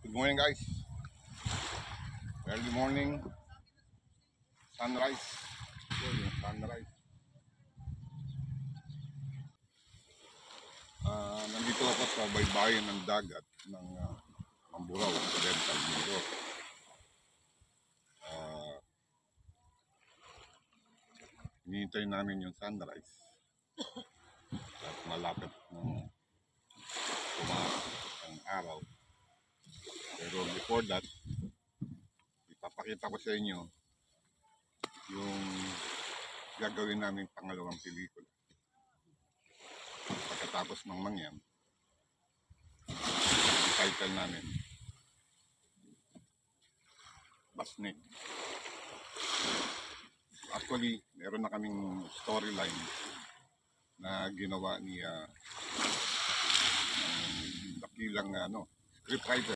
Good morning, guys. Early morning, sunrise. Ito yung sunrise. Nandito ako sa baybayin ng dagat ng Mamburao, Occidental Mindoro. Hinihintay namin yung sunrise at malapit ng pumasok ang araw. Pero before that, ipapakita ko sa inyo yung gagawin namin pangalawang pelikula. Pagkatapos ng Mangyam, title namin Basnig. Actually, meron na kaming storyline na ginawa ni dakilang scriptwriter